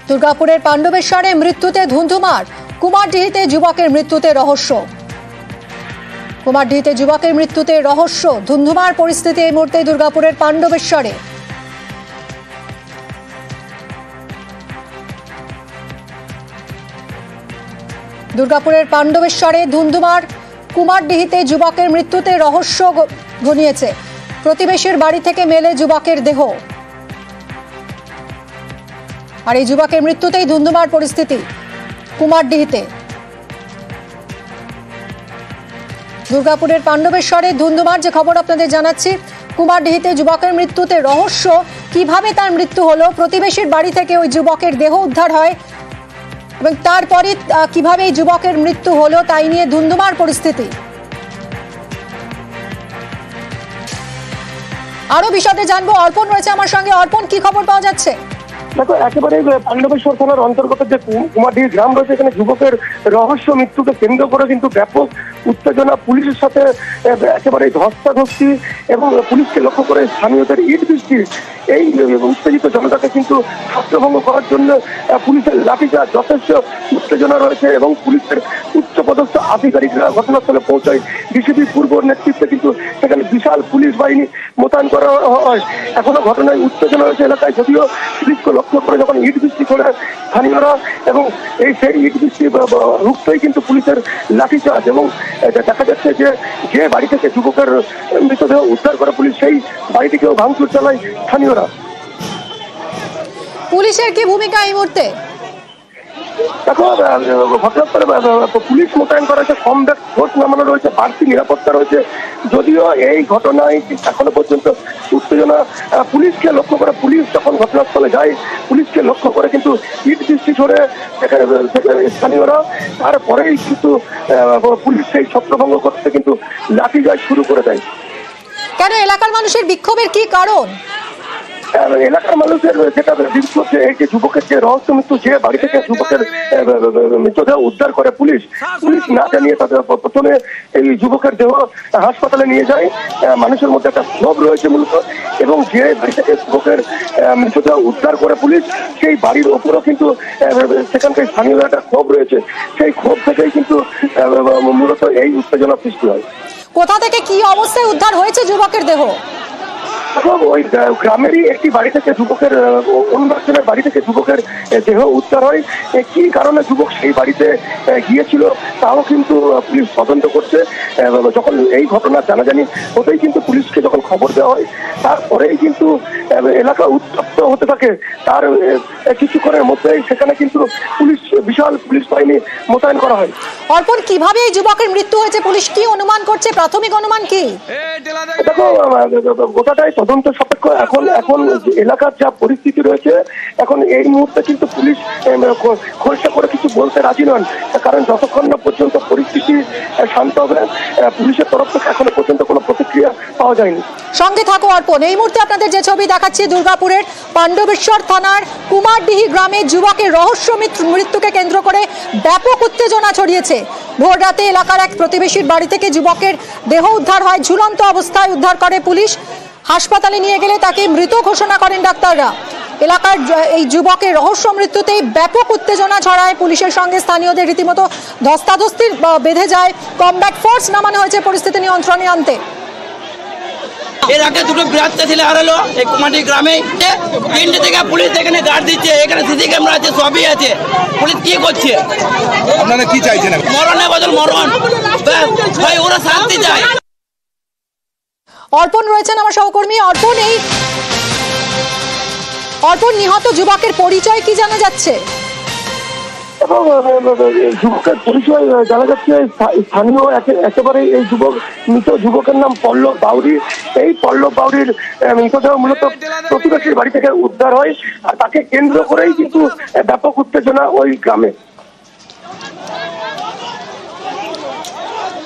দুর্গাপুরের পাণ্ডবেশ্বরে মৃত্যুতে ধুন্ধুমার, কুমারডিহিতে যুবকের মৃত্যুতে রহস্য। কুমারডিহিতে যুবকের মৃত্যুতে রহস্য, ধুন্ধুমার পরিস্থিতি এই মুহূর্তে দুর্গাপুরের পাণ্ডবেশ্বরে। দুর্গাপুরের পাণ্ডবেশ্বরে ধুন্ধুমার, কুমারডিহিতে যুবকের মৃত্যুতে রহস্য ঘনিয়েছে। প্রতিবেশীর বাড়ি থেকে মেলে যুবকের দেহ, আর এই যুবকের মৃত্যুতেই ধুন্ধুমার পরিস্থিতি কুমারডিহিতে। দুর্গাপুরের পাণ্ডবেশ্বরে ধুন্ধুমার যে খবর আপনাদের জানাচ্ছি, কুমারডিহিতে যুবকের মৃত্যুতে রহস্য। কিভাবে তার মৃত্যু হলো, প্রতিবেশীর বাড়ি থেকে ওই যুবকের দেহ উদ্ধার হয় এবং তারপরে কিভাবে এই যুবকের মৃত্যু হলো তাই নিয়ে ধুন্ধুমার পরিস্থিতি। আরো বিশদে জানবো, অর্পণ রয়েছে আমার সঙ্গে। অর্পণ, কি খবর পাওয়া যাচ্ছে? দেখো, একেবারে পাণ্ডবেশ্বর থানার অন্তর্গত যে কুমারডিহি গ্রাম রয়েছে, এখানে যুবকের রহস্য মৃত্যুকে কেন্দ্র করে কিন্তু ব্যাপক উত্তেজনা। পুলিশের সাথে একেবারে ধস্তাধস্তি এবং পুলিশকে লক্ষ্য করে স্থানীয়দের ইট বৃষ্টি। এই উত্তেজিত জনতাকে কিন্তু ছত্রভঙ্গ করার জন্য পুলিশের লাঠিচার্জ, যথেষ্ট উত্তেজনা রয়েছে এবং পুলিশের উচ্চপদস্থ আধিকারিকরা ঘটনাস্থলে পৌঁছায়। ডিসিপি পূর্ব নেতৃত্বে কিন্তু সেখানে বিশাল পুলিশ বাহিনী মোতায়েন করা হয়। এখনো ঘটনায় উত্তেজনা রয়েছে এলাকায়, যদিও পুলিশকে লক্ষ্য করে যখন ইট বৃষ্টি করে স্থানীয়রা এবং সেই ইট বৃষ্টি রুখতেই কিন্তু পুলিশের লাঠিচার্জ। এবং দেখা যাচ্ছে যে বাড়ি থেকে যুবকের মৃতদেহ উদ্ধার করে পুলিশ, সেই বাড়িটিকেও ভাঙচুর চালায় স্থানীয়রা। পুলিশের কি ভূমিকা এই মুহূর্তে? দেখো, ঘটনাস্থলে পুলিশ মোতায়েন করা হয়েছে, কমব্যাক ফোর্স নামানো রয়েছে, বাড়তি নিরাপত্তা রয়েছে। যদিও এই ঘটনায় এখনো পর্যন্ত উত্তেজনা। পুলিশকে লক্ষ্য করে, পুলিশ যখন ঘটনাস্থলে যায়, পুলিশকে লক্ষ্য করে কিন্তু ইট বৃষ্টি ছড়ে স্থানীয়রা। তারপরেই কিন্তু পুলিশ সেই ছত্রভঙ্গ করতে কিন্তু লাঠিচার্জ শুরু করে দেয়। কেন এলাকার মানুষের বিক্ষোভের কি কারণ? এলাকার মানুষের যেটা বিক্ষোভ, এই যে যুবকের যে রহস্য মৃত্যু, যে বাড়ি থেকে যুবকের মৃতদেহ উদ্ধার করে পুলিশ না জানিয়ে তাদের প্রথমে এই যুবকের দেহ হাসপাতালে নিয়ে যায়। মানুষের মধ্যে একটা ক্ষোভ রয়েছে মূলত, এবং যে বাড়ি থেকে যুবকের মৃতদেহ উদ্ধার করে পুলিশ, সেই বাড়ির ওপরও কিন্তু সেখানকার স্থানীয় একটা ক্ষোভ রয়েছে। সেই ক্ষোভ থেকেই কিন্তু মূলত এই উত্তেজনা সৃষ্টি হয়। কোথা থেকে কি অবস্থায় উদ্ধার হয়েছে যুবকের দেহ? ওই গ্রামেরই একটি বাড়ি থেকে যুবকের, অন্য একজনের বাড়ি থেকে যুবকের দেহ উদ্ধার হয়। কি কারণে যুবক সেই বাড়িতে গিয়েছিল তাও কিন্তু পুলিশ তদন্ত করছে। যখন এই ঘটনা জানাজানি হতেই কিন্তু পুলিশকে যখন খবর দেওয়া হয়, তারপরেই কিন্তু এলাকা উত্তপ্ত হতে থাকে। তার কিছুক্ষণের মধ্যেই সেখানে কিন্তু পুলিশ, বিশাল পুলিশ বাহিনী মোতায়েন করা হয়। অর্পণ, কিভাবে এই যুবকের মৃত্যু হয়েছে, পুলিশ কি অনুমান করছে, প্রাথমিক অনুমান কি? দেখো, গোটাটাই তদন্ত সাপেক্ষ। এখন এলাকার যা পরিস্থিতি রয়েছে, এখন এই মুহূর্তে কিন্তু পুলিশ খোলসা করে কিছু বলতে রাজি নন, কারণ যতক্ষণ না পর্যন্ত পরিস্থিতি শান্ত হবে, পুলিশের তরফ থেকে এখনো পর্যন্ত কোনো প্রতিক্রিয়া পাওয়া যায়নি। সঙ্গে থাকো অর্পণ। এই মুহূর্তে আপনাদের যে ছবি দেখাচ্ছি, দুর্গাপুরের পাণ্ডবেশ্বর থানার কুমারডিহি গ্রামে যুবকের রহস্য মৃত্যুকে কেন্দ্র করে ব্যাপক উত্তেজনা ছড়িয়েছে। ভোর রাতে এলাকার এক প্রতিবেশীর বাড়ি থেকে যুবকের দেহ উদ্ধার হয়। ঝুলন্ত অবস্থায় উদ্ধার করে পুলিশ। হাসপাতালে নিয়ে গেলে তাকে মৃত ঘোষণা করেন ডাক্তাররা। এলাকার এই যুবকের রহস্য মৃত্যুতেই ব্যাপক উত্তেজনা ছড়ায়। পুলিশের সঙ্গে স্থানীয়দের রীতিমতো ধস্তাধস্তি বেঁধে যায়। কমব্যাক ফোর্স নামানো হয়েছে পরিস্থিতি নিয়ন্ত্রণে আনতে। এর আগে দুটো বৃহত্তা ছেলে হারালো এই কুমারডিহি গ্রামে। 3টে থেকে পুলিশ এখানে গার্ড দিচ্ছে, এখানে সিসি ক্যামেরা আছে, সবই আছে। পুলিশ কি করছে? আপনারা কি চাইছেন? মরণের বদল মরণ, ভাই ওরা শান্তি চায়। অর্পণ রয়েছেন আমার সহকর্মী। অর্পণ, নিহত যুবকের পরিচয় কি জানা যাচ্ছে? এবং যুবকের পরিচয় জানা যাচ্ছে, স্থানীয় একেবারে এই মৃত যুবকের নাম পল্লব বাউরি। এই পল্লব বাউরির মৃতদেহ মূলত প্রতিবেশীর বাড়ি থেকে উদ্ধার হয়, আর তাকে কেন্দ্র করেই কিন্তু ব্যাপক উত্তেজনা ওই গ্রামে।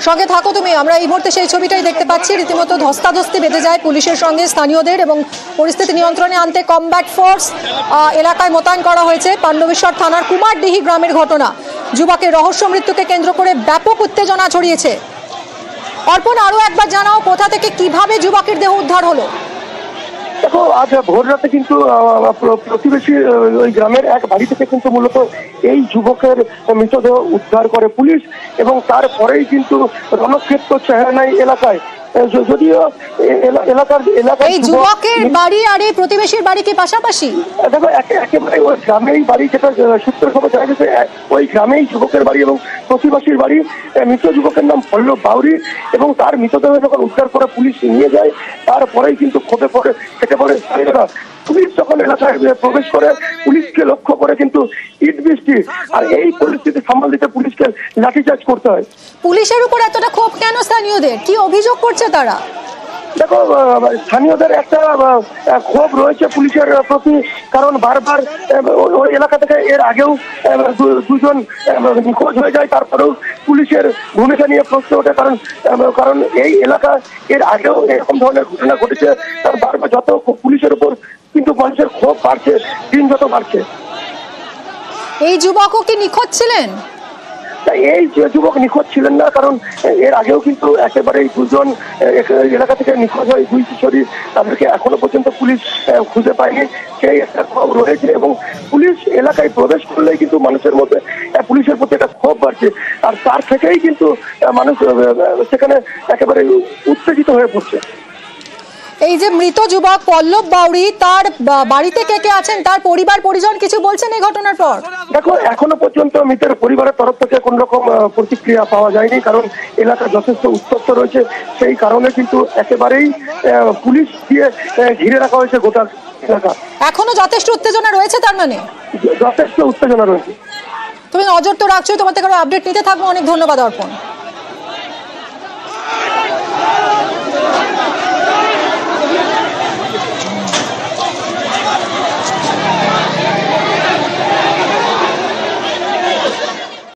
সঙ্গে থাকো তুমি, আমরা এই মুহূর্তে সেই ছবিটাই দেখতে পাচ্ছি। রীতিমতো ধস্তাধস্তি বেঁধে যায় পুলিশের সঙ্গে স্থানীয়দের, এবং পরিস্থিতি নিয়ন্ত্রণে আনতে কমব্যাক ফোর্স এলাকায় মোতায়েন করা হয়েছে। পাণ্ডবেশ্বর থানার কুমারডিহি গ্রামের ঘটনা, যুবকের রহস্য মৃত্যুকে কেন্দ্র করে ব্যাপক উত্তেজনা ছড়িয়েছে। অর্পণ, আরো একবার জানাও, কোথা থেকে কিভাবে যুবকের দেহ উদ্ধার হলো? দেখো আজ ভোর রাতে কিন্তু প্রতিবেশী ওই গ্রামের এক বাড়ি থেকে কিন্তু মূলত এই যুবকের মৃতদেহ উদ্ধার করে পুলিশ এবং তারপরেই কিন্তু রণক্ষেত্র চেহারানাই এলাকায় যদিও এলাকার এই যুবকের বাড়ি আর এই প্রতিবেশীর বাড়ি কি পাশাপাশি? দেখো একেবারে ওই গ্রামেই বাড়ি, যেটা সূত্র খবর জানা গেছে ওই গ্রামেই যুবকের বাড়ি এবং প্রতিবেশীর বাড়ি। মৃত যুবকের নাম পল্লব বাউরি এবং তার মৃতদেহ যখন উদ্ধার করে পুলিশ নিয়ে যায় তারপরেই কিন্তু ক্ষোভে ফেটে পড়ে স্থানীয়রা। পুলিশ যখন এলাকায় প্রবেশ করে পুলিশকে লক্ষ্য করে কিন্তু ইট বৃষ্টি, আর এই পরিস্থিতি সামাল দিতে পুলিশকে লাঠিচার্জ করতে হয়। পুলিশের উপর এতটা ক্ষোভ কেন স্থানীয়দের? কি অভিযোগ করছে তারা? দেখো স্থানীয়দের একটা ক্ষোভ রয়েছে পুলিশের প্রতি, কারণ বারবার ওই এলাকা থেকে এর আগেও দুজন নিখোঁজ হয়ে যায়, তারপরেও পুলিশের ভূমিকা নিয়ে প্রশ্ন ওঠে। কারণ এই এলাকা এর আগেও এরকম ধরনের ঘটনা ঘটেছে, কারণ বারবার যত পুলিশের উপর কিন্তু মানুষের ক্ষোভ বাড়ছে, দিন যত বাড়ছে। এই যুবকও কি নিখোঁজ ছিলেন? এই যুবক নিখোঁজ ছিলেন না, কারণ এর আগেও কিন্তু একেবারেই দুজন এলাকা থেকে নিখোঁজ হয়, দুই কিশোরী, তাদেরকে এখনো পর্যন্ত পুলিশ খুঁজে পায়নি, সেই একটা ক্ষোভ রয়েছে। এবং পুলিশ এলাকায় প্রবেশ করলেই কিন্তু মানুষের মধ্যে পুলিশের প্রতি একটা ক্ষোভ বাড়ছে, আর তার থেকেই কিন্তু মানুষ সেখানে একেবারে উত্তেজিত হয়ে পড়ছে। এই যে মৃত যুবক পল্লব বাউরি, তার বাড়িতে কে কে আছেন, তার পরিবার পরিজন কিছু বলছেন এই ঘটনার পর? দেখো এখনো পর্যন্ত মৃতের পরিবারের তরফ থেকে কোন রকম প্রতিক্রিয়া পাওয়া যায়নি, কারণ এলাকা যথেষ্ট উত্তপ্ত রয়েছে। সেই কারণে কিন্তু একেবারেই পুলিশ দিয়ে ঘিরে রাখা হয়েছে গোটা এলাকা। এখনো যথেষ্ট উত্তেজনা রয়েছে, তার মানে যথেষ্ট উত্তেজনা রয়েছে। তুমি নজর তো রাখছো, তোমার থেকে আপডেট নিতে থাকবো। অনেক ধন্যবাদ অর্পণ।